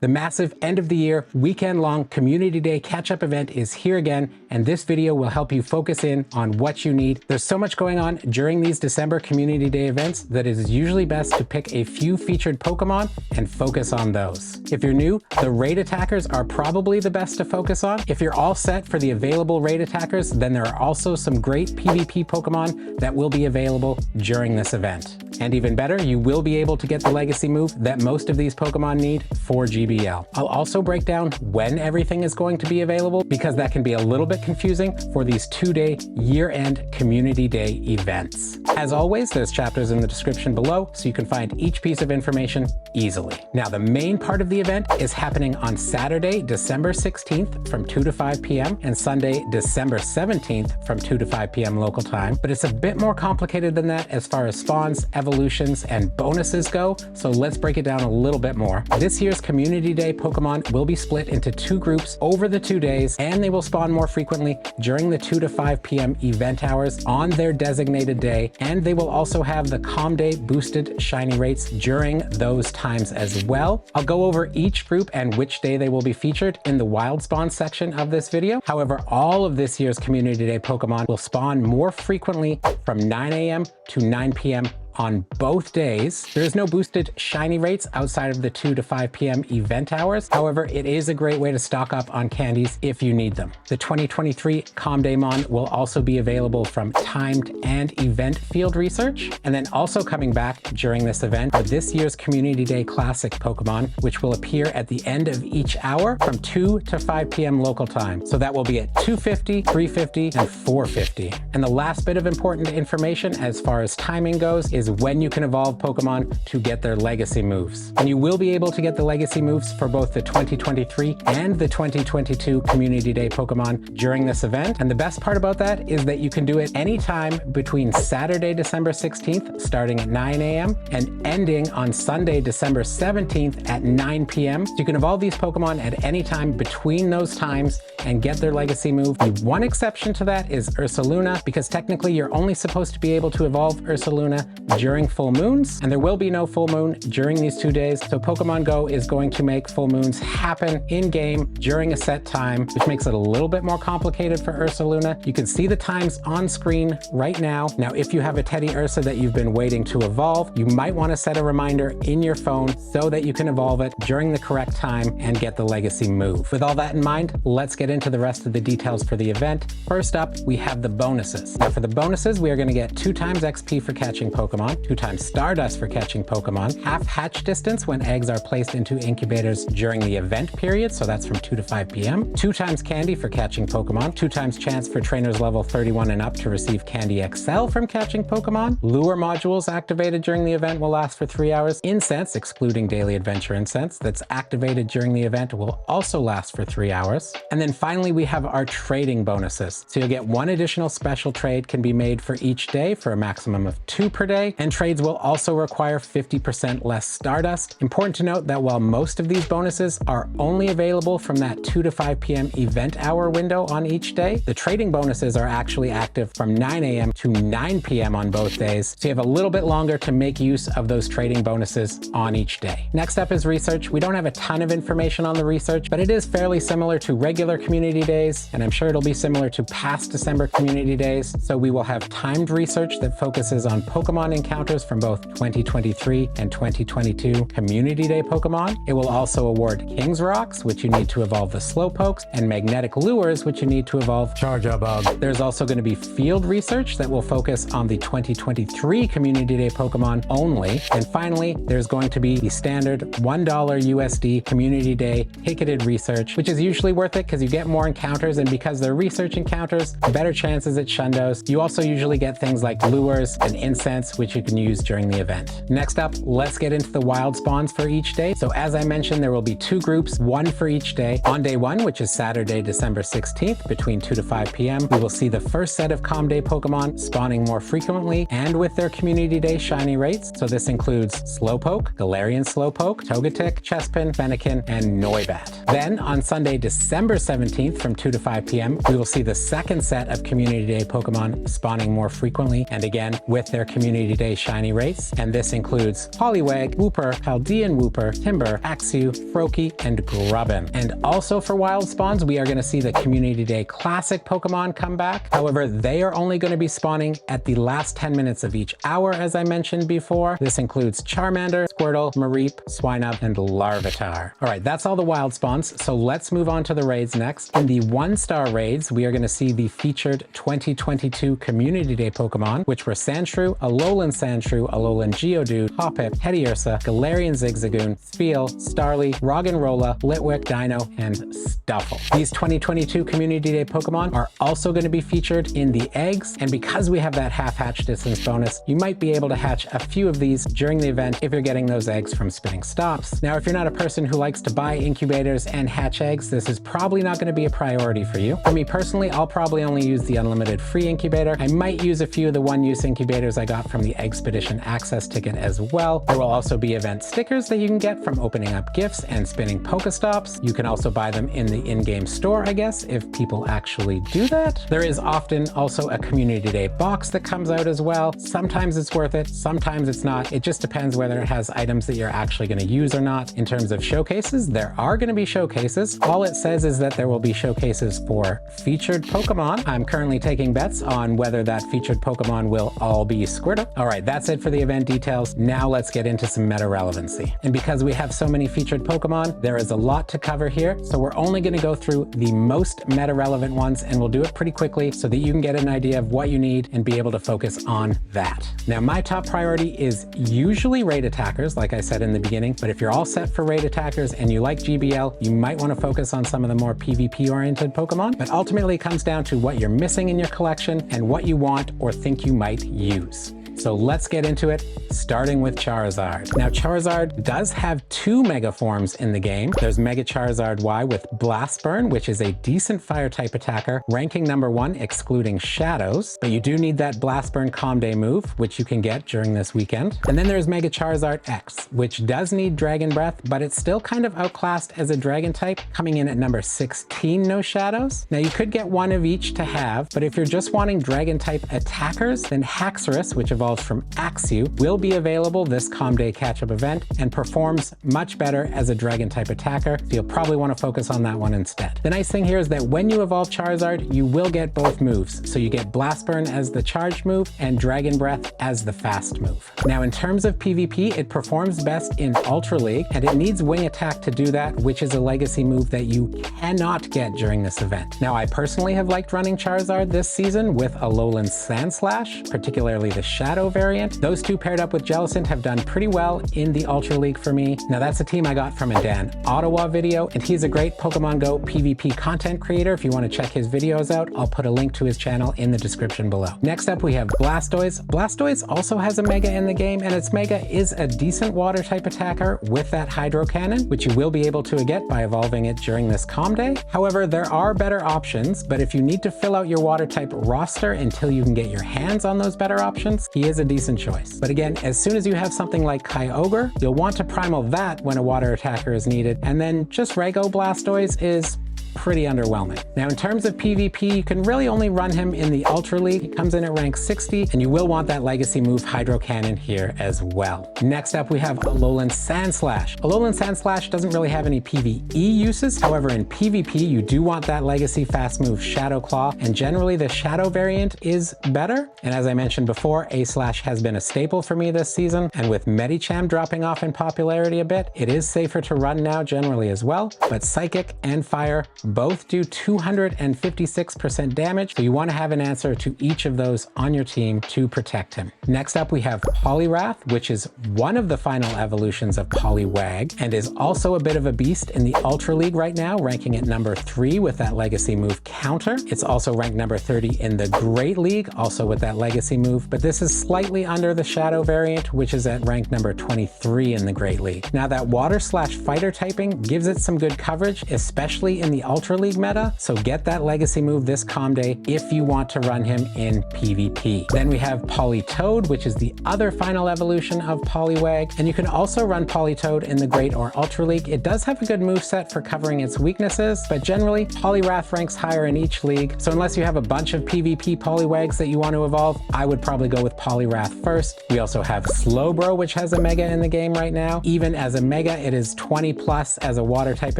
The massive end-of-the-year, weekend-long Community Day Catch-Up event is here again, and this video will help you focus in on what you need. There's so much going on during these December Community Day events that it is usually best to pick a few featured Pokemon and focus on those. If you're new, the raid attackers are probably the best to focus on. If you're all set for the available raid attackers, then there are also some great PvP Pokemon that will be available during this event. And even better, you will be able to get the legacy move that most of these Pokemon need for GBL. I'll also break down when everything is going to be available, because that can be a little bit confusing for these two-day year-end Community Day events. As always, there's chapters in the description below, so you can find each piece of information easily. Now, the main part of the event is happening on Saturday, December 16th from 2 to 5 p.m. and Sunday, December 17th from 2 to 5 p.m. local time. But it's a bit more complicated than that as far as spawns, evolutions, and bonuses go, so let's break it down a little bit more. This year's Community Day Pokemon will be split into two groups over the 2 days, and they will spawn more frequently during the 2 to 5 p.m. event hours on their designated day, and they will also have the Calm Day boosted shiny rates during those times as well. I'll go over each group and which day they will be featured in the wild spawn section of this video. However, all of this year's Community Day Pokemon will spawn more frequently from 9 a.m. to 9 p.m. on both days. There is no boosted shiny rates outside of the 2 to 5 p.m. event hours. However, it is a great way to stock up on candies if you need them. The 2023 Calm Day Mon will also be available from timed and event field research. And then also coming back during this event are this year's Community Day Classic Pokemon, which will appear at the end of each hour from 2 to 5 p.m. local time. So that will be at 2:50, 3:50, and 4:50. And the last bit of important information as far as timing goes is when you can evolve Pokemon to get their legacy moves. And you will be able to get the legacy moves for both the 2023 and the 2022 Community Day Pokemon during this event. And the best part about that is that you can do it anytime between Saturday, December 16th, starting at 9 a.m. and ending on Sunday, December 17th at 9 p.m. So you can evolve these Pokemon at any time between those times and get their legacy move. The one exception to that is Ursaluna, because technically you're only supposed to be able to evolve Ursaluna during full moons, and there will be no full moon during these 2 days. So Pokemon Go is going to make full moons happen in-game during a set time, which makes it a little bit more complicated for Ursaluna. You can see the times on screen right now. Now, if you have a Teddy Ursa that you've been waiting to evolve, you might want to set a reminder in your phone so that you can evolve it during the correct time and get the legacy move. With all that in mind, let's get into the rest of the details for the event. First up, we have the bonuses. Now, for the bonuses, we are going to get 2 times XP for catching Pokemon, 2 times Stardust for catching Pokemon, half hatch distance when eggs are placed into incubators during the event period, so that's from 2 to 5 p.m., 2 times candy for catching Pokemon, 2 times chance for trainers level 31 and up to receive Candy XL from catching Pokemon, lure modules activated during the event will last for 3 hours, incense, excluding daily adventure incense, that's activated during the event will also last for 3 hours. And then finally, we have our trading bonuses. So you'll get 1 additional special trade can be made for each day for a maximum of 2 per day, and trades will also require 50% less Stardust. Important to note that while most of these bonuses are only available from that 2 to 5 p.m. event hour window on each day, the trading bonuses are actually active from 9 a.m. to 9 p.m. on both days, so you have a little bit longer to make use of those trading bonuses on each day. Next up is research. We don't have a ton of information on the research, but it is fairly similar to regular Community Days, and I'm sure it'll be similar to past December Community Days. So we will have timed research that focuses on Pokemon encounters from both 2023 and 2022 Community Day Pokemon. It will also award King's Rocks, which you need to evolve the Slowpokes, and Magnetic Lures, which you need to evolve Charjabug. There's also going to be field research that will focus on the 2023 Community Day Pokemon only. And finally, there's going to be the standard $1 USD Community Day ticketed research, which is usually worth it because you get more encounters, and because they're research encounters, better chances at Shundos. You also usually get things like lures and incense, which you can use during the event. Next up, let's get into the wild spawns for each day. So as I mentioned, there will be 2 groups, 1 for each day. On day 1, which is Saturday, December 16th, between 2 to 5 p.m., we will see the first set of Calm Day Pokemon spawning more frequently and with their Community Day shiny rates. So this includes Slowpoke, Galarian Slowpoke, Togetic, Chespin, Fennekin, and Noibat. Then on Sunday, December 17th, 17th from 2 to 5 p.m., we will see the second set of Community Day Pokemon spawning more frequently, and again with their Community Day shiny rates. And this includes Poliwag, Wooper, Paldean Wooper, Timber, Axew, Froakie, and Grubbin. And also for wild spawns, we are going to see the Community Day Classic Pokemon come back. However, they are only going to be spawning at the last 10 minutes of each hour, as I mentioned before. This includes Charmander, Squirtle, Mareep, Swinub, and Larvitar. All right, that's all the wild spawns, so let's move on to the raids next. In the 1-star raids, we are going to see the featured 2022 Community Day Pokemon, which were Sandshrew, Alolan Sandshrew, Alolan Geodude, Hoppip, Teddiursa, Galarian Zigzagoon, Spheal, Starly, Roggenrola, Litwick, Dino, and Stuffle. These 2022 Community Day Pokemon are also going to be featured in the eggs, and because we have that half-hatch distance bonus, you might be able to hatch a few of these during the event if you're getting those eggs from spinning stops. Now, if you're not a person who likes to buy incubators and hatch eggs, this is probably not going to be a priority for you. For me personally, I'll probably only use the unlimited free incubator. I might use a few of the one-use incubators I got from the Expedition Access ticket as well. There will also be event stickers that you can get from opening up gifts and spinning Pokestops. You can also buy them in the in-game store, I guess, if people actually do that. There is often also a Community Day box that comes out as well. Sometimes it's worth it, sometimes it's not. It just depends whether it has items that you're actually going to use or not. In terms of showcases, there are going to be showcases. All it says is that there will be showcases for featured Pokemon. I'm currently taking bets on whether that featured Pokemon will all be Squirtle. All right, that's it for the event details. Now let's get into some meta relevancy. And because we have so many featured Pokemon, there is a lot to cover here. So we're only going to go through the most meta relevant ones, and we'll do it pretty quickly so that you can get an idea of what you need and be able to focus on that. Now, my top priority is usually raid attackers, like I said in the beginning, but if you're all set for raid attackers and you like GBL, you might want to focus on some of the more PvP oriented Pokemon, but ultimately it comes down to what you're missing in your collection and what you want or think you might use. So let's get into it, starting with Charizard. Now, Charizard does have 2 Mega forms in the game. There's Mega Charizard Y with Blast Burn, which is a decent fire-type attacker, ranking number 1, excluding Shadows. But you do need that Blast Burn Calm Day move, which you can get during this weekend. And then there's Mega Charizard X, which does need Dragon Breath, but it's still kind of outclassed as a Dragon type, coming in at number 16, no Shadows. Now, you could get one of each to have, but if you're just wanting Dragon-type attackers, then Haxorus, which evolves from Axew, will be available this Calm Day Catchup event and performs much better as a Dragon-type attacker, so you'll probably want to focus on that one instead. The nice thing here is that when you evolve Charizard, you will get both moves. So you get Blast Burn as the charge move and Dragon Breath as the fast move. Now, in terms of PvP, it performs best in Ultra League, and it needs Wing Attack to do that, which is a legacy move that you cannot get during this event. Now, I personally have liked running Charizard this season with Alolan Sandslash, particularly the Shadow variant. Those two paired up with Jellicent have done pretty well in the Ultra League for me. Now, that's a team I got from a Dan Ottawa video, and he's a great Pokemon Go PvP content creator. If you want to check his videos out, I'll put a link to his channel in the description below. Next up, we have Blastoise. Blastoise also has a Mega in the game, and its Mega is a decent water type attacker with that Hydro Cannon, which you will be able to get by evolving it during this Calm Day. However, there are better options, but if you need to fill out your water type roster until you can get your hands on those better options, he is a decent choice. But again, as soon as you have something like Kyogre, you'll want to primal that when a water attacker is needed, and then just Rego Blastoise is pretty underwhelming. Now, in terms of PvP, you can really only run him in the Ultra League. He comes in at rank 60, and you will want that legacy move Hydro Cannon here as well. Next up, we have Alolan Sandslash. Alolan Sandslash doesn't really have any PvE uses. However, in PvP, you do want that legacy fast move Shadow Claw, and generally the Shadow variant is better. And as I mentioned before, A-Slash has been a staple for me this season, and with Medicham dropping off in popularity a bit, it is safer to run now generally as well. But Psychic and Fire both do 256% damage, so you want to have an answer to each of those on your team to protect him. Next up, we have Poliwrath, which is one of the final evolutions of Poliwag, and is also a bit of a beast in the Ultra League right now, ranking at number 3 with that legacy move Counter. It's also ranked number 30 in the Great League, also with that legacy move, but this is slightly under the Shadow variant, which is at rank number 23 in the Great League. Now, that Water/Fighter typing gives it some good coverage, especially in the Ultra League meta, so get that legacy move this Calm Day if you want to run him in PvP. Then we have Politoed, which is the other final evolution of Poliwag, and you can also run Politoed in the Great or Ultra League. It does have a good moveset for covering its weaknesses, but generally Poliwrath ranks higher in each league, so unless you have a bunch of PvP Poliwags that you want to evolve, I would probably go with Poliwrath first. We also have Slowbro, which has a Mega in the game right now. Even as a Mega, it is 20 plus as a water type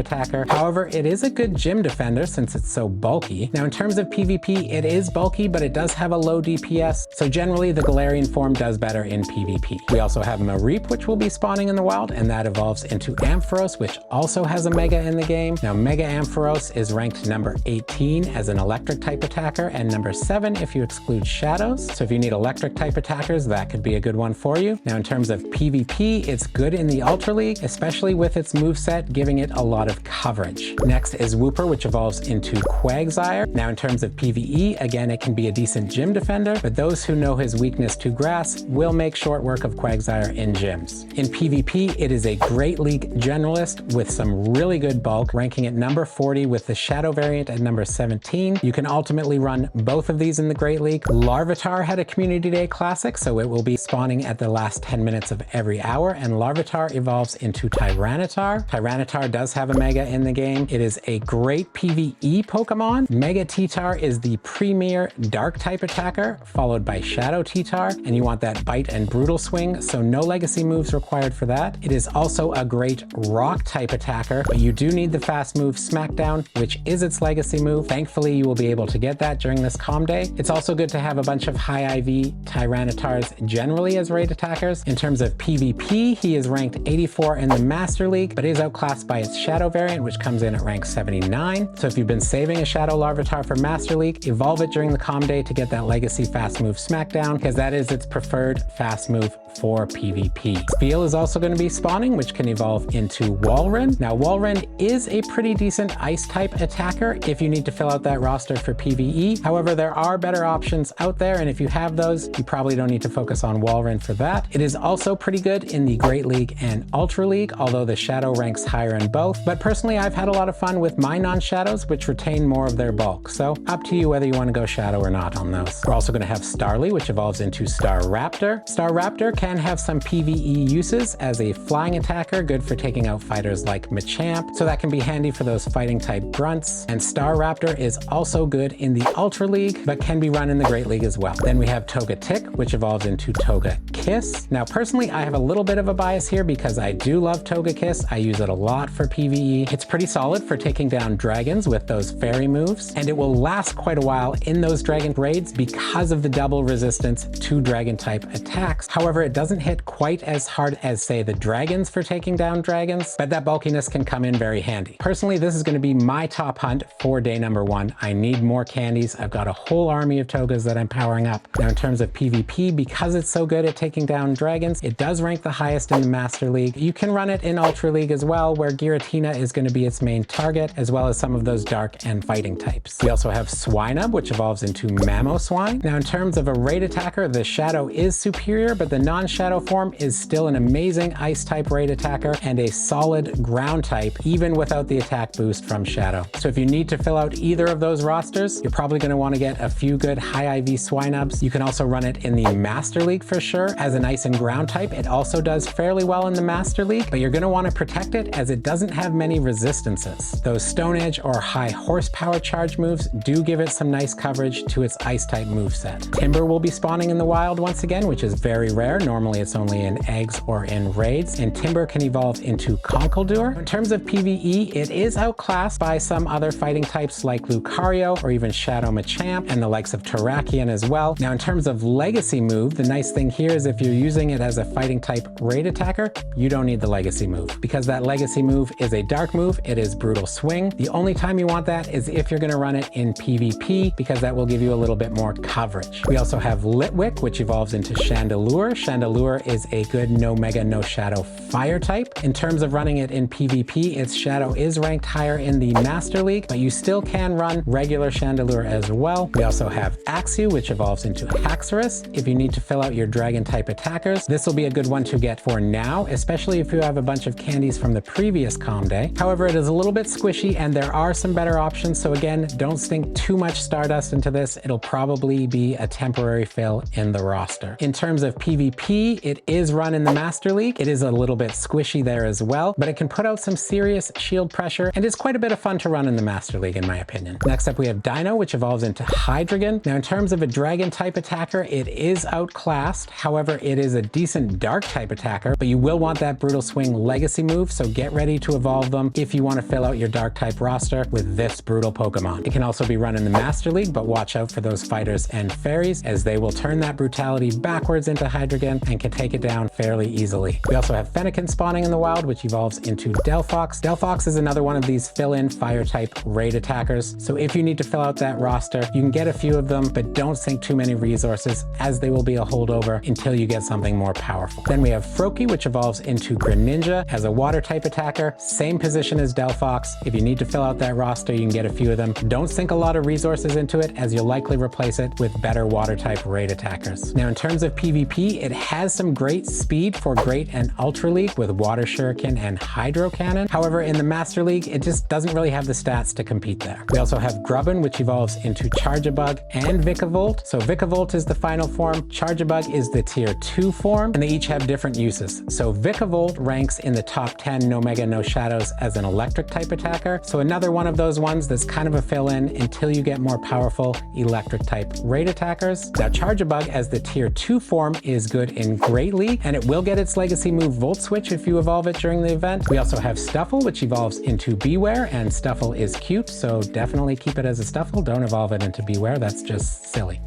attacker. However, it is a good gym defender since it's so bulky. Now in terms of PvP, it is bulky, but it does have a low DPS, so generally the Galarian form does better in PvP. We also have Mareep, which will be spawning in the wild, and that evolves into Ampharos, which also has a Mega in the game. Now Mega Ampharos is ranked number 18 as an electric type attacker, and number 7 if you exclude shadows. So if you need electric type attackers, that could be a good one for you. Now in terms of PvP, it's good in the Ultra League, especially with its moveset, giving it a lot of coverage. Next is Wooper, which evolves into Quagsire. Now in terms of PvE, again, it can be a decent gym defender, but those who know his weakness to grass will make short work of Quagsire in gyms. In PvP, it is a great league generalist with some really good bulk, ranking at number 40 with the Shadow variant at number 17. You can ultimately run both of these in the Great League. Larvitar had a Community Day Classic, so it will be spawning at the last 10 minutes of every hour, and Larvitar evolves into Tyranitar. Tyranitar does have a Mega in the game. It is a great PvE Pokemon. Mega T-Tar is the premier Dark type attacker, followed by Shadow T-Tar, and you want that Bite and Brutal Swing, so no legacy moves required for that. It is also a great Rock type attacker, but you do need the fast move Smackdown, which is its legacy move. Thankfully, you will be able to get that during this Calm Day. It's also good to have a bunch of high IV Tyranitars generally as raid attackers. In terms of PvP, he is ranked 84 in the Master League, but is outclassed by its Shadow variant, which comes in at rank 79. So if you've been saving a Shadow Larvitar for Master League, evolve it during the Calm Day to get that legacy fast move Smackdown, because that is its preferred fast move for PvP. Spheal is also going to be spawning, which can evolve into Walrein. Now Walrein is a pretty decent ice type attacker if you need to fill out that roster for PvE. However, there are better options out there, and if you have those, you probably don't need to focus on Walrein for that. It is also pretty good in the Great League and Ultra League, although the Shadow ranks higher in both. But personally, I've had a lot of fun with my non-Shadows, which retain more of their bulk. So up to you whether you want to go Shadow or not on those. We're also going to have Starly, which evolves into Staraptor. Staraptor can have some PvE uses as a flying attacker, good for taking out fighters like Machamp, so that can be handy for those fighting type grunts. And Staraptor is also good in the Ultra League, but can be run in the Great League as well. Then we have Togetic, which evolves into Togekiss. Now personally, I have a little bit of a bias here because I do love Togekiss. I use it a lot for PvE. It's pretty solid for taking down dragons with those fairy moves, and it will last quite a while in those dragon raids because of the double resistance to dragon type attacks. However, it doesn't hit quite as hard as, say, the dragons for taking down dragons, but that bulkiness can come in very handy. Personally, this is going to be my top hunt for day number 1. I need more candies. I've got a whole army of Togas that I'm powering up. Now in terms of PvP, because it's so good at taking down dragons, it does rank the highest in the Master League. You can run it in Ultra League as well, where Giratina is going to be its main target, as well as some of those dark and fighting types. We also have Swinub, which evolves into Mamoswine. Now in terms of a raid attacker, the Shadow is superior, but the non-Shadow form is still an amazing ice type raid attacker and a solid ground type, even without the attack boost from Shadow. So if you need to fill out either of those rosters, you're probably going to want to get a few good high IV Swinubs. You can also run it in the Master League for sure. As an ice and ground type, it also does fairly well in the Master League, but you're going to want to protect it as it doesn't have many resistances. Those Stone Edge or high horsepower charge moves do give it some nice coverage to its ice type moveset. Timber will be spawning in the wild once again, which is very rare. Normally it's only in eggs or in raids, and Timber can evolve into Conkeldurr. In terms of PvE, it is outclassed by some other fighting types like Lucario or even Shadow Machamp and the likes of Terrakion as well. Now in terms of legacy move, the nice thing here is if you're using it as a fighting type raid attacker, you don't need the legacy move. Because that legacy move is a dark move, it is Brutal Swing. The only time you want that is if you're going to run it in PvP, because that will give you a little bit more coverage. We also have Litwick, which evolves into Chandelure. Chandelure is a good no Mega, no Shadow fire type. In terms of running it in PvP, its Shadow is ranked higher in the Master League, but you still can run regular Chandelure as well. We also have Axew, which evolves into Haxorus. If you need to fill out your dragon type attackers, this will be a good one to get for now, especially if you have a bunch of candies from the previous Calm Day. However, it is a little bit squishy and there are some better options. So again, don't sink too much Stardust into this. It'll probably be a temporary fill in the roster. In terms of PvP, it is run in the Master League. It is a little bit squishy there as well, but it can put out some serious shield pressure and is quite a bit of fun to run in the Master League in my opinion. Next up we have Dino, which evolves into Hydreigon. Now in terms of a dragon type attacker, it is outclassed. However, it is a decent dark type attacker, but you will want that Brutal Swing legacy move, so get ready to evolve them if you want to fill out your dark type roster with this brutal Pokemon. It can also be run in the Master League, but watch out for those fighters and fairies as they will turn that brutality backwards into Hydreigon and can take it down fairly easily. We also have Fennekin spawning in the wild, which evolves into Delphox. Delphox is another one of these fill-in fire type raid attackers. So if you need to fill out that roster, you can get a few of them, but don't sink too many resources as they will be a holdover until you get something more powerful. Then we have Froakie, which evolves into Greninja as a water type attacker. Same position as Delphox. If you need to fill out that roster, you can get a few of them. Don't sink a lot of resources into it as you'll likely replace it with better water type raid attackers. Now in terms of PvP, it has some great speed for Great and Ultra League with Water Shuriken and Hydro Cannon. However, in the Master League, it just doesn't really have the stats to compete there. We also have Grubbin, which evolves into Charjabug and Vikavolt. So Vikavolt is the final form, Charjabug is the tier 2 form, and they each have different uses. So Vikavolt ranks in the top 10 no Mega no Shadows as an electric type attacker. So another one of those ones that's kind of a fill-in until you get more powerful electric type raid attackers. Now Charjabug as the tier 2 form is good in Great League, and it will get its legacy move Volt Switch if you evolve it during the event. We also have Stuffle, which evolves into Beware, and Stuffle is cute, so definitely keep it as a Stuffle. Don't evolve it into Beware, that's just silly.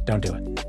Don't do it.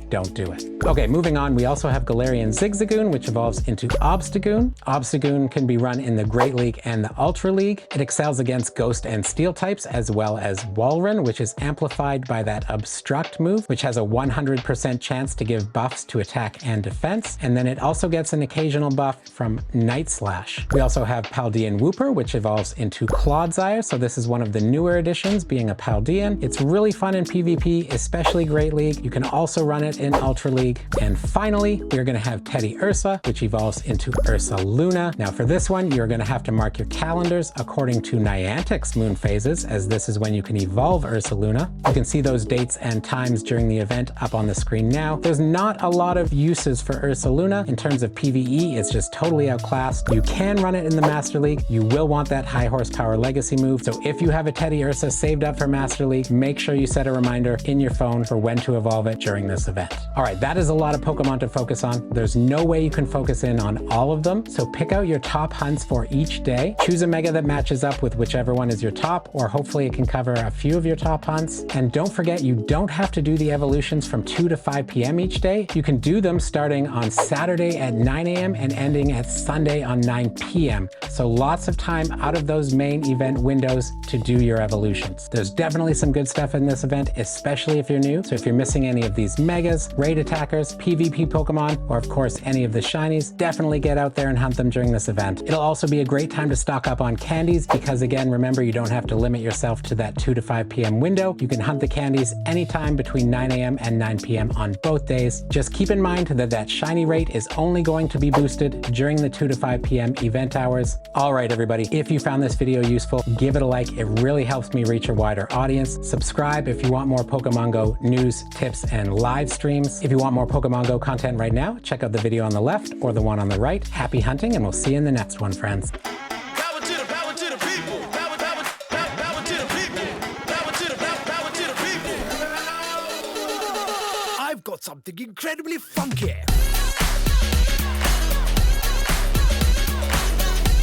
Don't do it. Okay, moving on, we also have Galarian Zigzagoon, which evolves into Obstagoon. Obstagoon can be run in the Great League and the Ultra League. It excels against Ghost and Steel types, as well as Walrein, which is amplified by that Obstruct move, which has a 100% chance to give buffs to attack and defense. And then it also gets an occasional buff from Night Slash. We also have Paldean Wooper, which evolves into Clodsire. So this is one of the newer additions, being a Paldean. It's really fun in PvP, especially Great League. You can also run it in Ultra League. And finally, we're going to have Teddy Ursa, which evolves into Ursa Luna. Now for this one, you're going to have to mark your calendars according to Niantic's moon phases, as this is when you can evolve Ursa Luna. You can see those dates and times during the event up on the screen now. There's not a lot of uses for Ursa Luna. In terms of PvE, it's just totally outclassed. You can run it in the Master League. You will want that high horsepower legacy move. So if you have a Teddy Ursa saved up for Master League, make sure you set a reminder in your phone for when to evolve it during this event. All right, that is a lot of Pokemon to focus on. There's no way you can focus in on all of them. So pick out your top hunts for each day. Choose a Mega that matches up with whichever one is your top, or hopefully it can cover a few of your top hunts. And don't forget, you don't have to do the evolutions from 2 to 5 p.m. each day. You can do them starting on Saturday at 9 a.m. and ending at Sunday on 9 p.m. So lots of time out of those main event windows to do your evolutions. There's definitely some good stuff in this event, especially if you're new. So if you're missing any of these Megas, raid attackers, PvP Pokemon, or of course any of the shinies, definitely get out there and hunt them during this event. It'll also be a great time to stock up on candies because again, remember, you don't have to limit yourself to that 2 to 5 p.m. window. You can hunt the candies anytime between 9 a.m. and 9 p.m. on both days. Just keep in mind that that shiny rate is only going to be boosted during the 2 to 5 p.m. event hours. All right, everybody, if you found this video useful, give it a like. It really helps me reach a wider audience. Subscribe if you want more Pokemon Go news, tips, and live streams. If you want more Pokemon Go content right now, check out the video on the left or the one on the right. Happy hunting, and we'll see you in the next one, friends. Power to the people. Power to the people. Power to the people. I've got something incredibly funky.